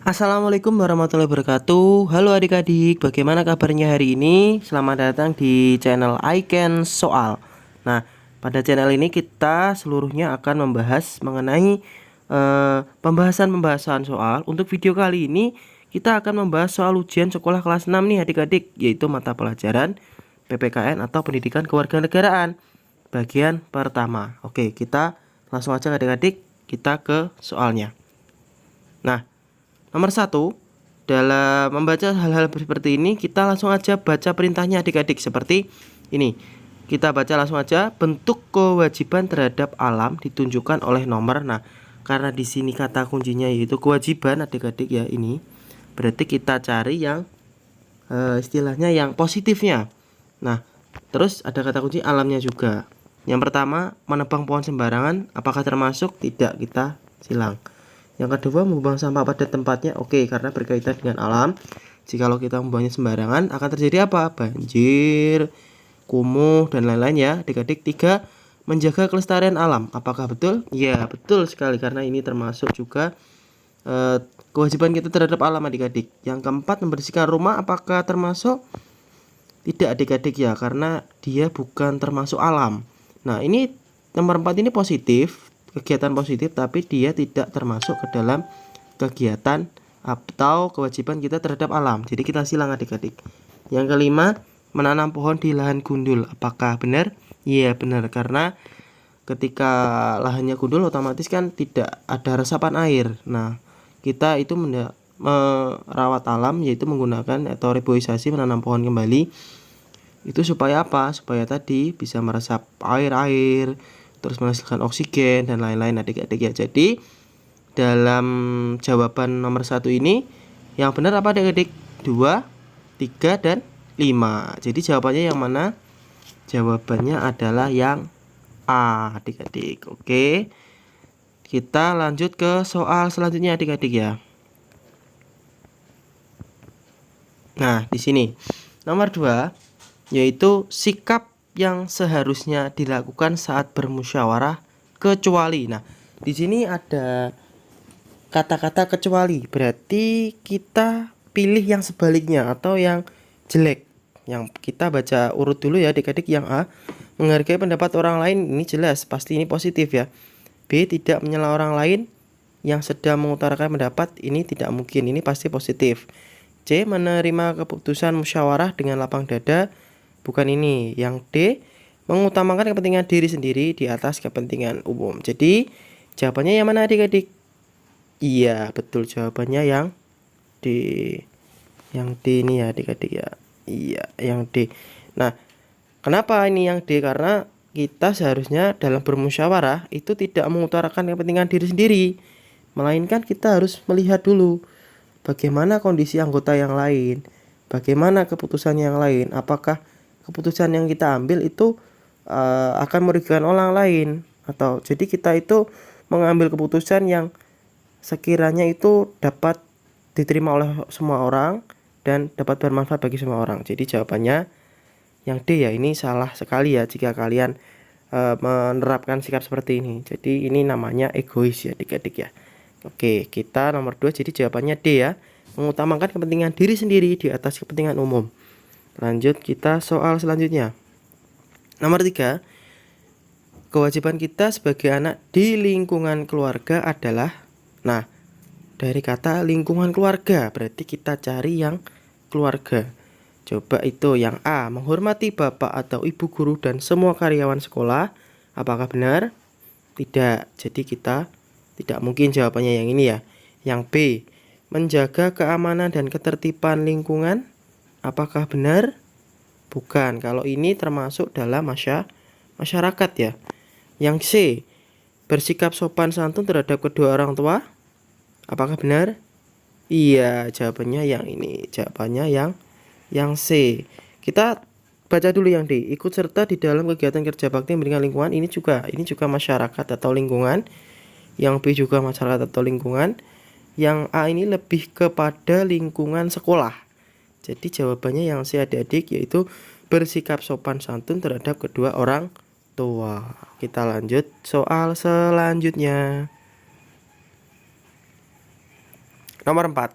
Assalamualaikum warahmatullahi wabarakatuh. Halo adik-adik, bagaimana kabarnya hari ini? Selamat datang di channel Icon Soal. Nah, pada channel ini kita seluruhnya akan membahas mengenai pembahasan soal. Untuk video kali ini kita akan membahas soal ujian sekolah kelas 6 nih adik-adik, yaitu mata pelajaran PPKN atau Pendidikan Kewarganegaraan bagian pertama. Oke, kita langsung aja adik-adik, kita ke soalnya. Nah, nomor satu, dalam membaca hal-hal seperti ini, kita langsung aja baca perintahnya adik-adik seperti ini. Kita baca langsung aja, bentuk kewajiban terhadap alam ditunjukkan oleh nomor. Nah, karena di sini kata kuncinya yaitu kewajiban adik-adik ya ini. Berarti kita cari yang istilahnya yang positifnya. Nah, terus ada kata kunci alamnya juga. Yang pertama, menebang pohon sembarangan, apakah termasuk? Tidak, kita silang. Yang kedua, membuang sampah pada tempatnya. Oke, karena berkaitan dengan alam. Jikalau kita membuangnya sembarangan, akan terjadi apa? Banjir, kumuh, dan lain-lain ya adik-adik. Tiga, menjaga kelestarian alam. Apakah betul? Ya, betul sekali, karena ini termasuk juga kewajiban kita terhadap alam adik-adik. Yang keempat, membersihkan rumah. Apakah termasuk? Tidak adik-adik ya, karena dia bukan termasuk alam. Nah, ini nomor 4 ini positif, kegiatan positif, tapi dia tidak termasuk ke dalam kegiatan atau kewajiban kita terhadap alam. Jadi kita silang adik-adik. Yang kelima, menanam pohon di lahan gundul. Apakah benar? Iya benar, karena ketika lahannya gundul otomatis kan tidak ada resapan air. Nah, kita itu merawat alam, yaitu menggunakan atau reboisasi, menanam pohon kembali. Itu supaya apa? Supaya tadi bisa meresap air, terus menghasilkan oksigen dan lain-lain adik-adik ya. Jadi dalam jawaban nomor 1 ini yang benar apa adik-adik? 2, 3, dan 5. Jadi jawabannya yang mana? Jawabannya adalah yang A adik-adik. Oke, kita lanjut ke soal selanjutnya adik-adik ya. Nah, di sini nomor 2 yaitu sikap yang seharusnya dilakukan saat bermusyawarah kecuali. Nah, di sini ada kata-kata kecuali, berarti kita pilih yang sebaliknya atau yang jelek. Yang kita baca urut dulu ya adik-adik. Yang A, menghargai pendapat orang lain, ini jelas pasti ini positif ya. B, tidak menyela orang lain yang sedang mengutarakan pendapat, ini tidak mungkin, ini pasti positif. C, menerima keputusan musyawarah dengan lapang dada, bukan ini. Yang D, mengutamakan kepentingan diri sendiri di atas kepentingan umum. Jadi jawabannya yang mana adik-adik? Iya betul, jawabannya yang D. Yang D ini ya adik-adik ya. Iya yang D. Nah, kenapa ini yang D? Karena kita seharusnya dalam bermusyawarah itu tidak mengutarakan kepentingan diri sendiri, melainkan kita harus melihat dulu bagaimana kondisi anggota yang lain, bagaimana keputusan yang lain, apakah keputusan yang kita ambil itu akan merugikan orang lain, atau jadi kita itu mengambil keputusan yang sekiranya itu dapat diterima oleh semua orang dan dapat bermanfaat bagi semua orang. Jadi jawabannya yang D ya. Ini salah sekali ya jika kalian menerapkan sikap seperti ini. Jadi ini namanya egois ya adik-adik ya. Oke, kita nomor 2, jadi jawabannya D ya, mengutamakan kepentingan diri sendiri di atas kepentingan umum. Lanjut kita soal selanjutnya. Nomor 3, kewajiban kita sebagai anak di lingkungan keluarga adalah. Nah, dari kata lingkungan keluarga berarti kita cari yang keluarga. Coba itu yang A, menghormati bapak atau ibu guru dan semua karyawan sekolah. Apakah benar? Tidak. Jadi kita tidak mungkin jawabannya yang ini ya. Yang B, menjaga keamanan dan ketertiban lingkungan. Apakah benar? Bukan. Kalau ini termasuk dalam masyarakat ya. Yang C, bersikap sopan santun terhadap kedua orang tua. Apakah benar? Iya, jawabannya yang ini. Jawabannya yang C. Kita baca dulu yang D. Ikut serta di dalam kegiatan kerja bakti pendidikan lingkungan. Ini juga masyarakat atau lingkungan. Yang B juga masyarakat atau lingkungan. Yang A ini lebih kepada lingkungan sekolah. Jadi jawabannya yang C adik-adik, yaitu bersikap sopan santun terhadap kedua orang tua. Kita lanjut soal selanjutnya. Nomor 4.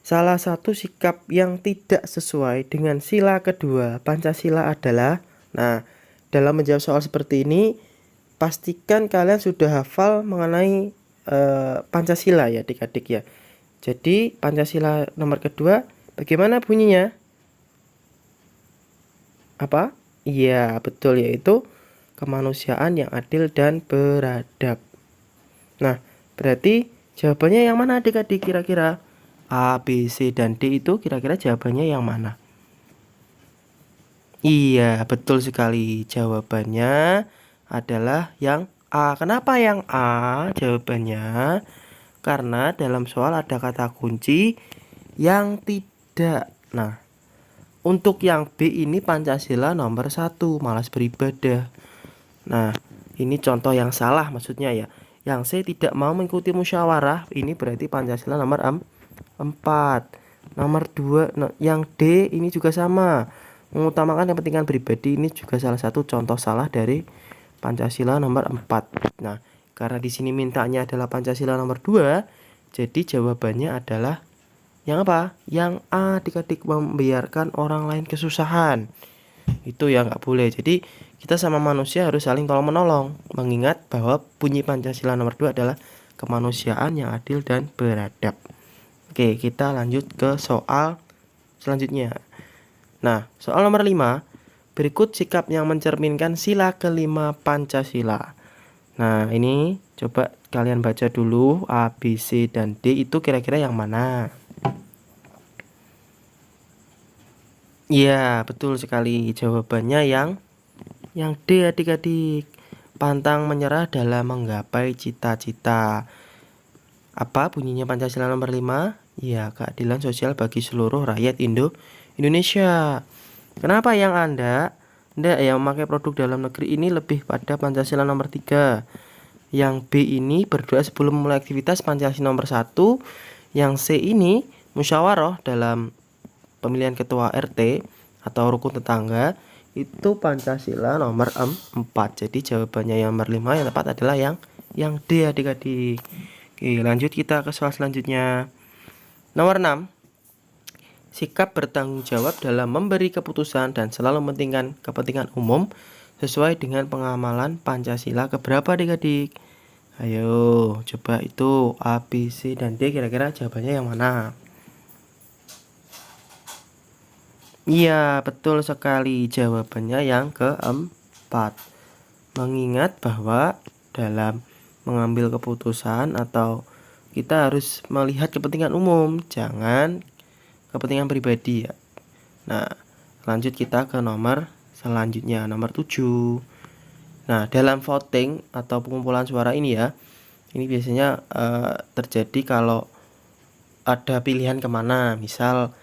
Salah satu sikap yang tidak sesuai dengan sila kedua Pancasila adalah. Nah, dalam menjawab soal seperti ini, pastikan kalian sudah hafal mengenai Pancasila ya adik-adik ya. Jadi Pancasila nomor kedua bagaimana bunyinya? Apa? Iya, betul, yaitu kemanusiaan yang adil dan beradab. Nah, berarti jawabannya yang mana adik-adik kira-kira? A, B, C, dan D itu kira-kira jawabannya yang mana? Iya, betul sekali. Jawabannya adalah yang A. Kenapa yang A? Jawabannya karena dalam soal ada kata kunci yang tidak. Nah, untuk yang B ini Pancasila nomor 1, malas beribadah. Nah, ini contoh yang salah maksudnya ya. Yang C tidak mau mengikuti musyawarah, ini berarti Pancasila nomor 4. Nomor 2, yang D ini juga sama. Mengutamakan kepentingan pribadi, ini juga salah satu contoh salah dari Pancasila nomor 4. Nah, karena di sini mintanya adalah Pancasila nomor 2, jadi jawabannya adalah yang apa? Yang A, adik-adik, membiarkan orang lain kesusahan. Itu ya nggak boleh. Jadi kita sama manusia harus saling tolong menolong, mengingat bahwa bunyi Pancasila nomor 2 adalah kemanusiaan yang adil dan beradab. Oke, kita lanjut ke soal selanjutnya. Nah, soal nomor 5, berikut sikap yang mencerminkan sila kelima Pancasila. Nah, ini coba kalian baca dulu A, B, C, dan D itu kira-kira yang mana? Iya, betul sekali. Jawabannya yang D adik-adik. Pantang menyerah dalam menggapai cita-cita. Apa bunyinya Pancasila nomor 5? Ya, keadilan sosial bagi seluruh rakyat Indonesia. Kenapa yang Anda yang memakai produk dalam negeri ini lebih pada Pancasila nomor 3? Yang B ini berdoa sebelum memulai aktivitas Pancasila nomor 1. Yang C ini musyawarah dalam pemilihan ketua RT atau rukun tetangga. Itu Pancasila nomor 4. Jadi jawabannya yang nomor 5 yang tepat adalah yang D adik-adik. Oke, lanjut kita ke soal selanjutnya. Nomor 6. Sikap bertanggung jawab dalam memberi keputusan dan selalu mementingkan kepentingan umum sesuai dengan pengamalan Pancasila keberapa adik-adik? Ayo, coba itu A, B, C, dan D kira-kira jawabannya yang mana? Iya, betul sekali. Jawabannya yang keempat. Mengingat bahwa dalam mengambil keputusan atau kita harus melihat kepentingan umum, jangan kepentingan pribadi ya. Nah, lanjut kita ke nomor selanjutnya, nomor 7. Nah, dalam voting atau pengumpulan suara ini ya, ini biasanya terjadi kalau ada pilihan kemana. Misal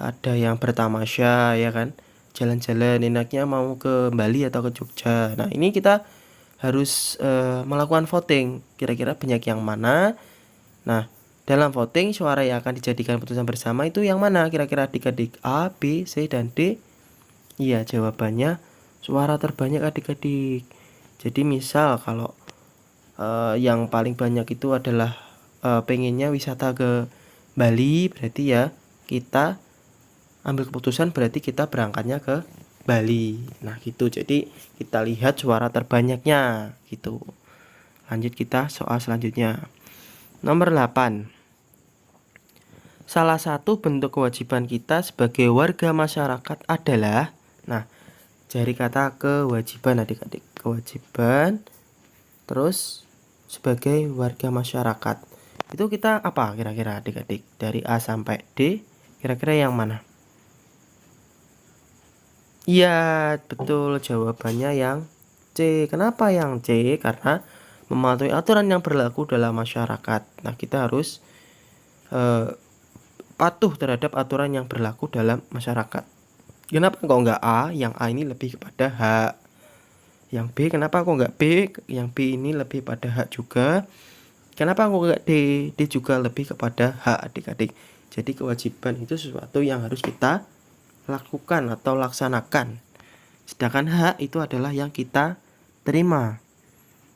ada yang bertamasya ya kan, jalan-jalan enaknya mau ke Bali atau ke Jogja. Nah, ini kita harus melakukan voting kira-kira banyak yang mana. Nah, dalam voting suara yang akan dijadikan putusan bersama itu yang mana kira-kira adik-adik? A, B, C, dan D? Iya, jawabannya suara terbanyak adik-adik. Jadi misal kalau yang paling banyak itu adalah pengennya wisata ke Bali, berarti ya kita ambil keputusan berarti kita berangkatnya ke Bali. Nah, gitu. Jadi kita lihat suara terbanyaknya gitu. Lanjut kita soal selanjutnya. Nomor 8. Salah satu bentuk kewajiban kita sebagai warga masyarakat adalah, nah, dari kata kewajiban adik-adik. Kewajiban terus sebagai warga masyarakat. Itu kita apa kira-kira adik-adik? Dari A sampai D kira-kira yang mana? Iya, betul, jawabannya yang C. Kenapa yang C? Karena mematuhi aturan yang berlaku dalam masyarakat. Nah, kita harus patuh terhadap aturan yang berlaku dalam masyarakat. Kenapa kok nggak A? Yang A ini lebih kepada hak. Yang B, kenapa kok nggak B? Yang B ini lebih pada hak juga. Kenapa kok nggak D? D juga lebih kepada hak adik-adik. Jadi kewajiban itu sesuatu yang harus kita lakukan atau laksanakan. Sedangkan hak itu adalah yang kita terima.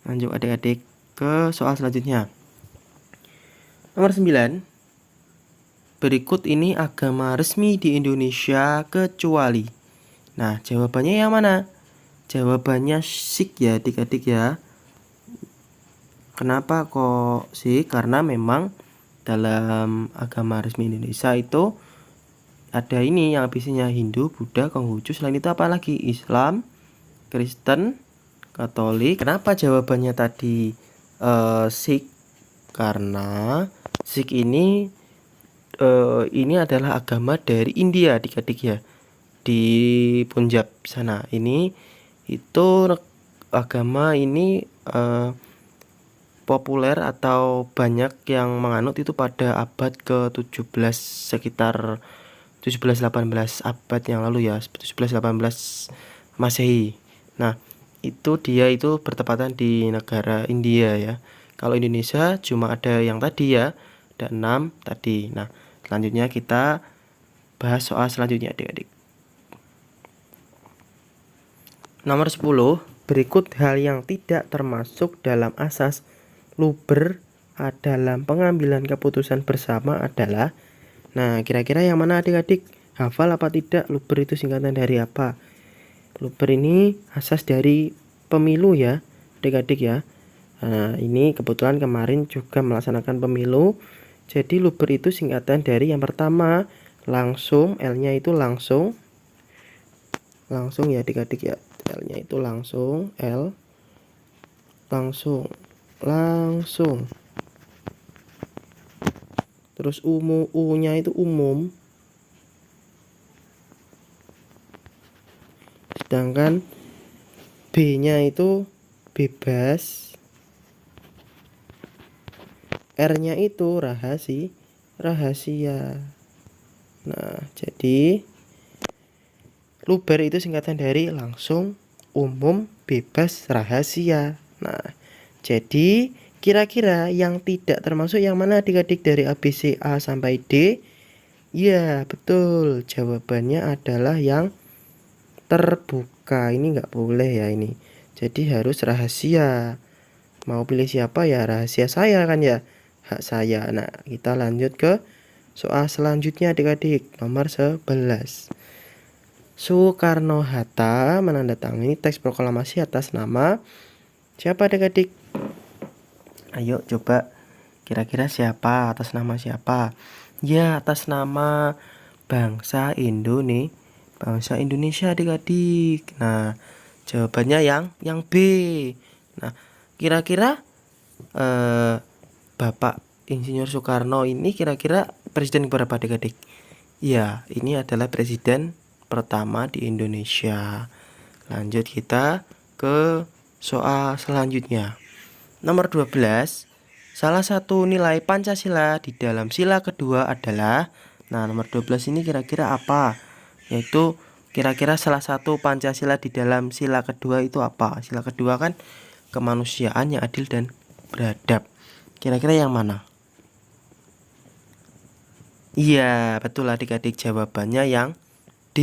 Lanjut adik-adik ke soal selanjutnya. Nomor 9, berikut ini agama resmi di Indonesia kecuali. Nah, jawabannya yang mana? Jawabannya Sikh ya adik-adik ya. Kenapa kok Sikh? Karena memang dalam agama resmi Indonesia itu ada ini yang isinya Hindu, Buddha, Konghucu. Selain itu apa lagi? Islam, Kristen, Katolik. Kenapa jawabannya tadi Sikh? Karena Sikh ini adalah agama dari India adik-adik ya, di Punjab sana. Ini itu agama ini populer atau banyak yang menganut itu pada abad ke-17, sekitar 17-18 abad yang lalu ya, 17-18 Masehi. Nah, dia itu bertepatan di negara India ya. Kalau Indonesia cuma ada yang tadi ya, ada 6 tadi. Nah, selanjutnya kita bahas soal selanjutnya adik-adik. Nomor 10, berikut hal yang tidak termasuk dalam asas luber dalam pengambilan keputusan bersama adalah. Nah, kira-kira yang mana adik-adik? Hafal apa tidak? Luber itu singkatan dari apa? Luber ini asas dari pemilu ya, adik-adik ya. Nah, ini kebetulan kemarin juga melaksanakan pemilu. Jadi luber itu singkatan dari yang pertama langsung, L-nya itu langsung ya adik-adik ya. L-nya itu langsung, L langsung. Terus U-nya itu umum. Sedangkan B-nya itu bebas. R-nya itu rahasia. Nah, jadi luber itu singkatan dari langsung, umum, bebas, rahasia. Nah, jadi kira-kira yang tidak termasuk yang mana adik-adik dari ABC A sampai D? Ya, betul. Jawabannya adalah yang terbuka. Ini nggak boleh ya ini. Jadi harus rahasia. Mau pilih siapa ya? Rahasia saya kan ya. Hak saya. Nah, kita lanjut ke soal selanjutnya adik-adik. Nomor 11. Soekarno-Hatta menandatangani teks proklamasi atas nama siapa adik-adik? Ayo coba kira-kira siapa? Atas nama siapa? Ya, atas nama bangsa Indonesia adik-adik. Nah, jawabannya yang B. Nah, kira-kira Bapak Insinyur Soekarno ini kira-kira presiden berapa adik-adik? Ya, ini adalah presiden pertama di Indonesia. Lanjut kita ke soal selanjutnya. Nomor 12, salah satu nilai Pancasila di dalam sila kedua adalah. Nah, nomor 12 ini kira-kira apa? Yaitu kira-kira salah satu Pancasila di dalam sila kedua itu apa? Sila kedua kan kemanusiaan yang adil dan beradab. Kira-kira yang mana? Iya, betul adik-adik, jawabannya yang D.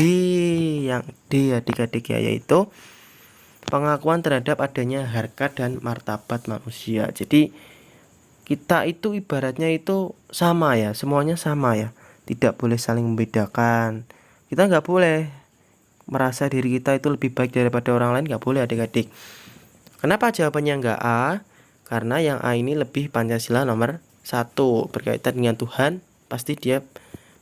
Yang D adik-adik ya, yaitu pengakuan terhadap adanya harkat dan martabat manusia. Jadi kita itu ibaratnya itu sama ya, semuanya sama ya, tidak boleh saling membedakan. Kita nggak boleh merasa diri kita itu lebih baik daripada orang lain, nggak boleh adik-adik. Kenapa jawabannya nggak A? Karena yang A ini lebih Pancasila nomor 1, berkaitan dengan Tuhan, pasti dia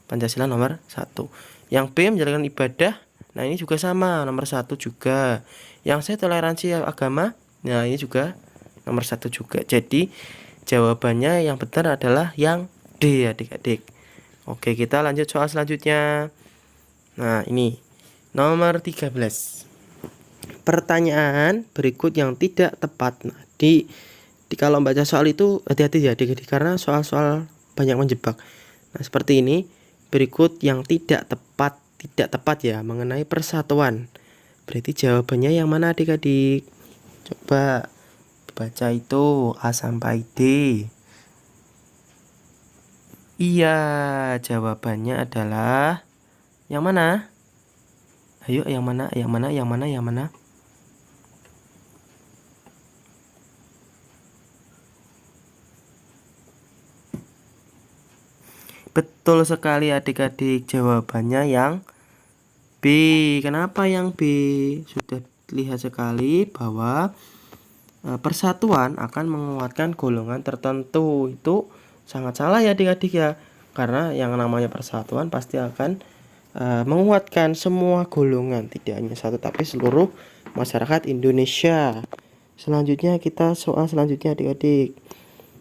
Pancasila nomor 1. Yang B menjalankan ibadah, nah ini juga sama, nomor 1 juga. Yang C toleransi agama, nah ini juga nomor 1 juga. Jadi jawabannya yang benar adalah yang D adik-adik. Oke, kita lanjut soal selanjutnya. Nah, ini nomor 13. Pertanyaan berikut yang tidak tepat. Nah, di kalau baca soal itu hati-hati ya adik-adik, karena soal-soal banyak menjebak. Nah, seperti ini. Berikut yang tidak tepat ya mengenai persatuan. Berarti jawabannya yang mana adik-adik? Coba baca itu A sampai D. Iya, jawabannya adalah yang mana? Ayo, yang mana? Betul sekali adik-adik, jawabannya yang B. Kenapa yang B? Sudah lihat sekali bahwa persatuan akan menguatkan golongan tertentu. Itu sangat salah ya adik-adik ya. Karena yang namanya persatuan pasti akan menguatkan semua golongan, tidak hanya satu tapi seluruh masyarakat Indonesia. Selanjutnya kita soal selanjutnya adik-adik.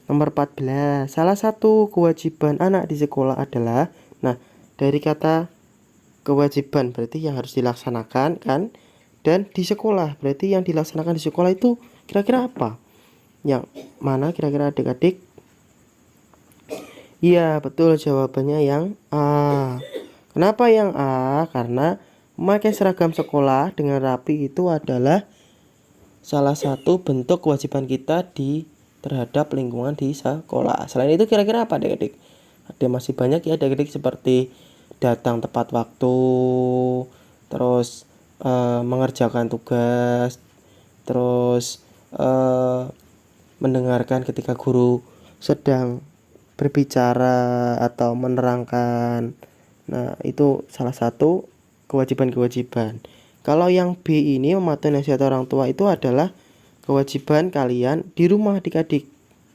Nomor 14. Salah satu kewajiban anak di sekolah adalah, nah, dari kata kewajiban berarti yang harus dilaksanakan kan, dan di sekolah berarti yang dilaksanakan di sekolah itu kira-kira apa? Yang mana kira-kira adik-adik? Iya, betul, jawabannya yang A. Kenapa yang A? Karena memakai seragam sekolah dengan rapi itu adalah salah satu bentuk kewajiban kita terhadap lingkungan di sekolah. Selain itu kira-kira apa adik-adik? Ada masih banyak ya adik-adik, seperti datang tepat waktu, terus mengerjakan tugas, terus mendengarkan ketika guru sedang berbicara atau menerangkan. Nah, itu salah satu kewajiban-kewajiban. Kalau yang B ini, mematuhi nasihat orang tua, itu adalah kewajiban kalian di rumah adik-adik.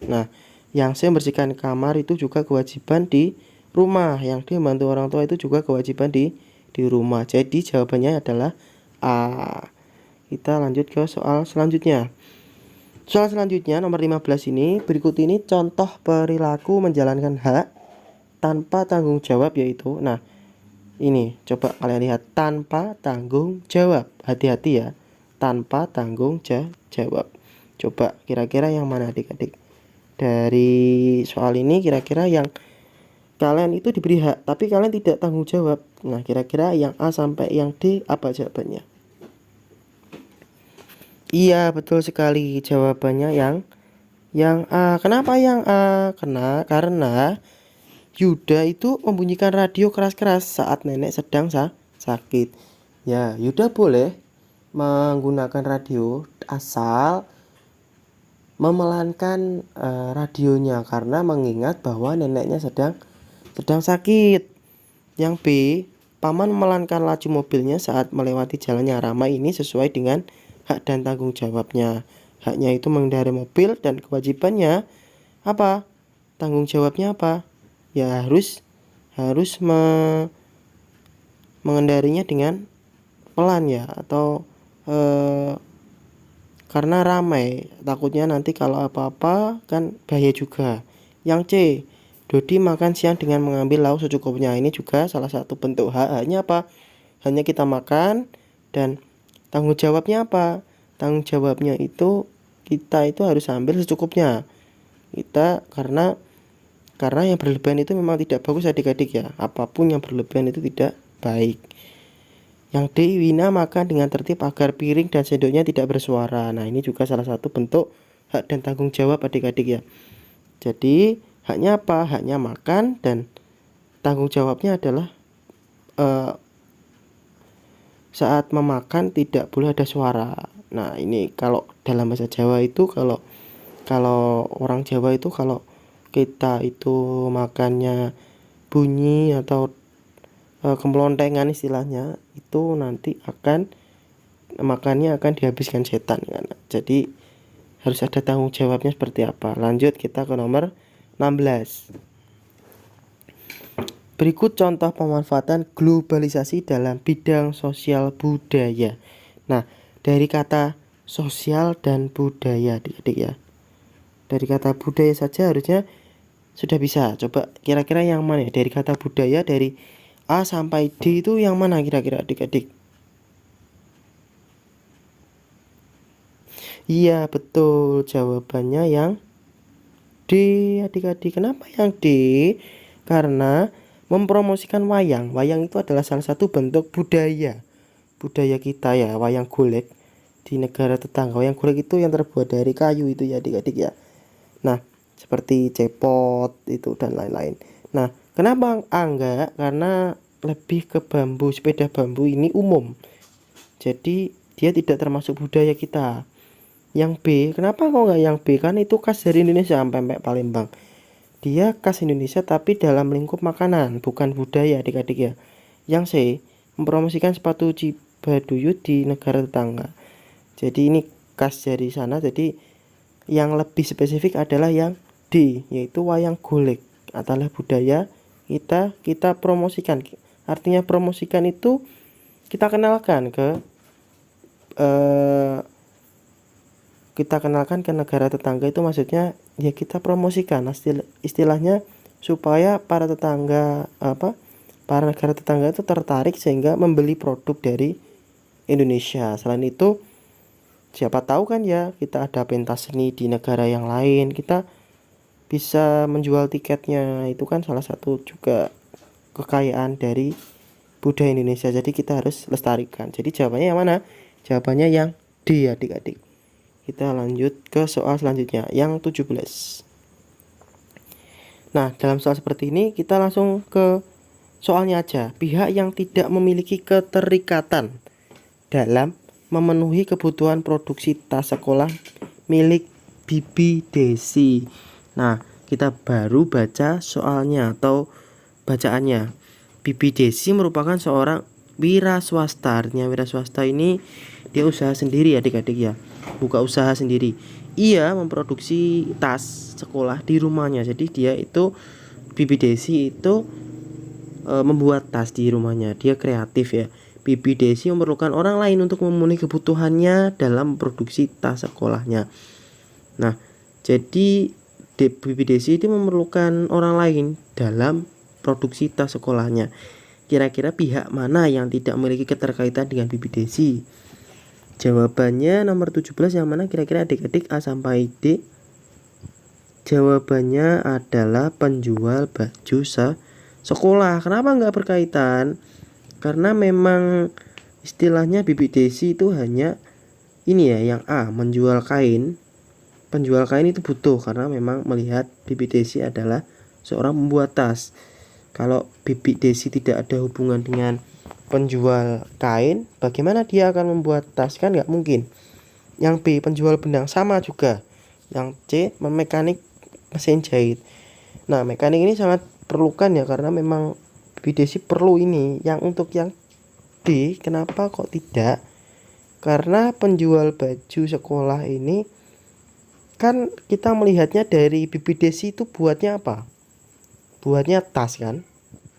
Nah, yang C, membersihkan kamar, itu juga kewajiban di rumah. Yang D, membantu orang tua, itu juga kewajiban di rumah. Jadi jawabannya adalah A. Kita lanjut ke soal selanjutnya. Soal selanjutnya nomor 15 ini, berikut ini contoh perilaku menjalankan hak tanpa tanggung jawab, yaitu, nah, ini coba kalian lihat, tanpa tanggung jawab. Hati-hati ya, tanpa tanggung jawab. Coba kira-kira yang mana adik-adik? Dari soal ini kira-kira yang kalian itu diberi hak tapi kalian tidak tanggung jawab. Nah, kira-kira yang A sampai yang D apa jawabannya? Iya, betul sekali, jawabannya yang A. Kenapa yang A? Karena Yuda itu membunyikan radio keras-keras saat nenek sedang sakit. Ya, Yuda boleh menggunakan radio asal memelankan radionya, karena mengingat bahwa neneknya sedang sakit. Yang B, paman memelankan laju mobilnya saat melewati jalan yang ramai. Ini sesuai dengan hak dan tanggung jawabnya. Haknya itu mengendarai mobil dan kewajibannya apa? Tanggung jawabnya apa? Ya harus mengendarinya dengan pelan ya, atau karena ramai, takutnya nanti kalau apa-apa kan bahaya juga. Yang C, Dodi makan siang dengan mengambil lauk secukupnya. Ini juga salah satu bentuk hak. Haknya apa? Hanya kita makan. Dan tanggung jawabnya apa? Tanggung jawabnya itu kita itu harus ambil secukupnya. Karena yang berlebihan itu memang tidak bagus adik-adik ya. Apapun yang berlebihan itu tidak baik. Yang D, Wina makan dengan tertib agar piring dan sendoknya tidak bersuara. Nah, ini juga salah satu bentuk hak dan tanggung jawab adik-adik ya. Jadi haknya apa? Haknya makan, dan tanggung jawabnya adalah saat memakan tidak boleh ada suara. Nah, ini kalau dalam bahasa Jawa itu, kalau orang Jawa itu, kalau kita itu makannya bunyi atau kemlontengan istilahnya, itu nanti makannya akan dihabiskan setan kan. Jadi harus ada tanggung jawabnya seperti apa. Lanjut kita ke nomor 16. Berikut contoh pemanfaatan globalisasi dalam bidang sosial budaya. Nah, dari kata sosial dan budaya adik-adik ya. Dari kata budaya saja harusnya sudah bisa. Coba kira-kira yang mana ya? Dari kata budaya, dari A sampai D itu yang mana kira-kira adik-adik? Iya, betul, jawabannya yang D adik-adik. Kenapa yang D? Karena mempromosikan wayang. Wayang itu adalah salah satu bentuk budaya kita ya, wayang golek di negara tetangga. Wayang golek itu yang terbuat dari kayu itu ya adik-adik ya. Nah, seperti cepot itu dan lain-lain. Nah, kenapa enggak? Karena lebih ke bambu, sepeda bambu ini umum. Jadi dia tidak termasuk budaya kita. Yang B, kenapa kok enggak yang B? Kan itu khas dari Indonesia, pempek Palembang. dia khas Indonesia tapi dalam lingkup makanan, bukan budaya adik-adik ya. Yang C, mempromosikan sepatu Cibaduyut di negara tetangga. Jadi ini khas dari sana, jadi yang lebih spesifik adalah yang D, yaitu wayang golek adalah budaya kita promosikan. Artinya promosikan itu kita kenalkan ke negara tetangga, itu maksudnya ya kita promosikan istilahnya supaya para negara tetangga itu tertarik sehingga membeli produk dari Indonesia. Selain itu siapa tahu kan ya kita ada pentas seni di negara yang lain, kita bisa menjual tiketnya, itu kan salah satu juga kekayaan dari budaya Indonesia. Jadi kita harus lestarikan. Jadi jawabannya yang mana? Jawabannya yang D adik-adik. Kita lanjut ke soal selanjutnya yang 17. Nah, dalam soal seperti ini kita langsung ke soalnya aja. Pihak yang tidak memiliki keterikatan dalam memenuhi kebutuhan produksi tas sekolah milik Bibi Desi. Nah, kita baru baca soalnya atau bacaannya. Bibi Desi merupakan seorang wira swasta. Artinya wira swasta ini dia usaha sendiri adik-adik ya, buka usaha sendiri. Ia memproduksi tas sekolah di rumahnya. Jadi dia itu Bibi Desi itu membuat tas di rumahnya. Dia kreatif ya. Bibi Desi memerlukan orang lain untuk memenuhi kebutuhannya dalam produksi tas sekolahnya. Nah, jadi Bibi Desi itu memerlukan orang lain dalam produksi tas sekolahnya. Kira-kira pihak mana yang tidak memiliki keterkaitan dengan Bibi Desi? Jawabannya nomor 17 yang mana kira-kira adik-adik, A sampai D? Jawabannya adalah penjual baju sekolah. Kenapa nggak berkaitan? Karena memang istilahnya Bibi Desi itu hanya ini ya, yang A, menjual kain. Penjual kain itu butuh karena memang melihat Bibi Desi adalah seorang pembuat tas. Kalau Bibi Desi tidak ada hubungan dengan penjual kain, bagaimana dia akan membuat tas? Kan nggak mungkin. Yang B, penjual benang, sama juga. Yang C, mekanik mesin jahit. Nah, mekanik ini sangat perlukan ya, karena memang Bibi Desi perlu ini. Yang untuk yang D, kenapa kok tidak? Karena penjual baju sekolah ini kan kita melihatnya dari Bibi Desi itu buatnya apa? Buatnya tas kan?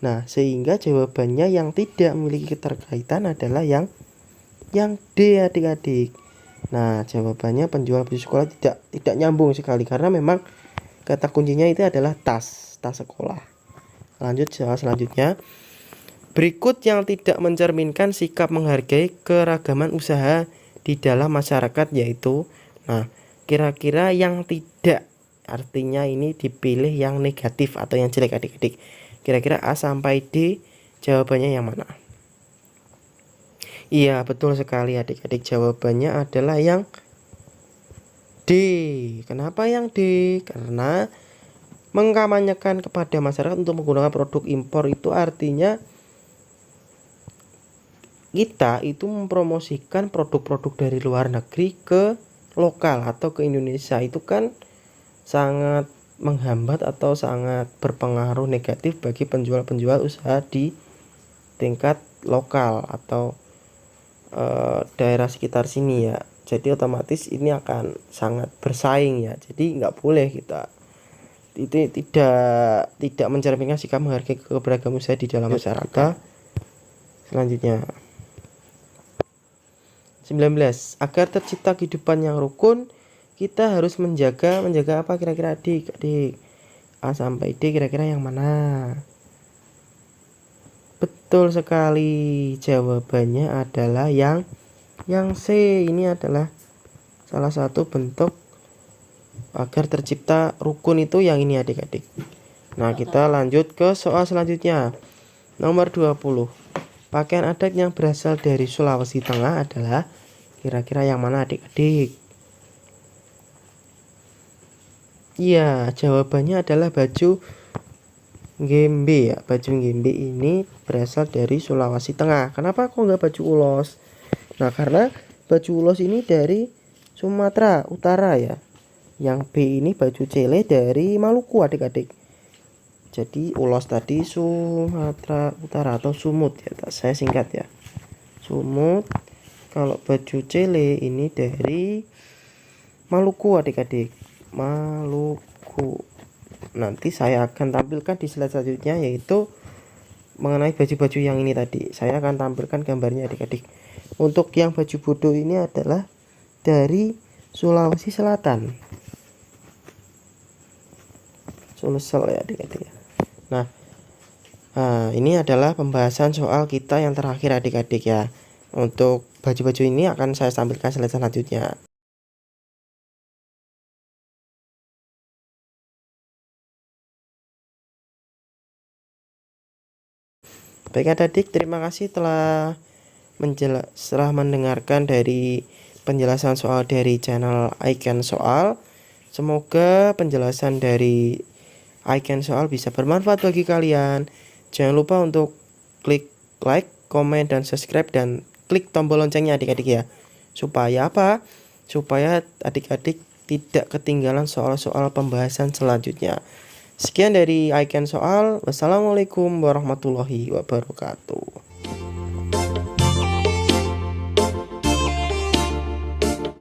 Nah, sehingga jawabannya yang tidak memiliki keterkaitan adalah yang D adik-adik. Nah, jawabannya penjual baju sekolah tidak nyambung sekali karena memang kata kuncinya itu adalah tas sekolah. Lanjut soal selanjutnya. Berikut yang tidak mencerminkan sikap menghargai keragaman usaha di dalam masyarakat yaitu, nah, kira-kira yang tidak, artinya ini dipilih yang negatif atau yang jelek adik-adik. Kira-kira A sampai D jawabannya yang mana? Iya, betul sekali adik-adik, jawabannya adalah yang D. Kenapa yang D? Karena mengkampanyekan kepada masyarakat untuk menggunakan produk impor itu artinya kita itu mempromosikan produk-produk dari luar negeri ke lokal atau ke Indonesia. Itu kan sangat menghambat atau sangat berpengaruh negatif bagi penjual-penjual usaha di tingkat lokal atau daerah sekitar sini ya. Jadi otomatis ini akan sangat bersaing ya. Jadi nggak boleh kita itu tidak mencerminkan sikap menghargai keberagaman usaha di dalam masyarakat. Selanjutnya 19. Agar tercipta kehidupan yang rukun, kita harus menjaga apa kira-kira adik? A sampai D kira-kira yang mana? Betul sekali, jawabannya adalah yang C. Ini adalah salah satu bentuk agar tercipta rukun itu yang ini adik-adik. Nah, kita lanjut ke soal selanjutnya. Nomor 20. Pakaian adat yang berasal dari Sulawesi Tengah adalah kira-kira yang mana adik-adik? Iya, jawabannya adalah baju Gembe ya. Baju Gembe ini berasal dari Sulawesi Tengah. Kenapa kok nggak baju ulos? Nah, karena baju ulos ini dari Sumatera Utara ya. Yang B ini baju cele dari Maluku adik-adik. Jadi ulos tadi Sumatera Utara atau Sumut ya, saya singkat ya. Sumut. Kalau baju cele ini dari Maluku adik-adik. Maluku. Nanti saya akan tampilkan di slide selanjutnya yaitu mengenai baju-baju yang ini tadi. Saya akan tampilkan gambarnya adik-adik. Untuk yang baju bodoh ini adalah dari Sulawesi Selatan. Sulsel ya adik-adik. Nah, ini adalah pembahasan soal kita yang terakhir adik-adik ya. Untuk baju-baju ini akan saya tampilkan slide selanjutnya. Baik adik-adik, terima kasih telah mendengarkan dari penjelasan soal dari channel Icon Soal. Semoga penjelasan dari Icon Soal bisa bermanfaat bagi kalian. Jangan lupa untuk klik like, komen, dan subscribe, dan klik tombol loncengnya adik-adik ya. Supaya apa? Supaya adik-adik tidak ketinggalan soal-soal pembahasan selanjutnya. Sekian dari Icon Soal. Wassalamualaikum warahmatullahi wabarakatuh.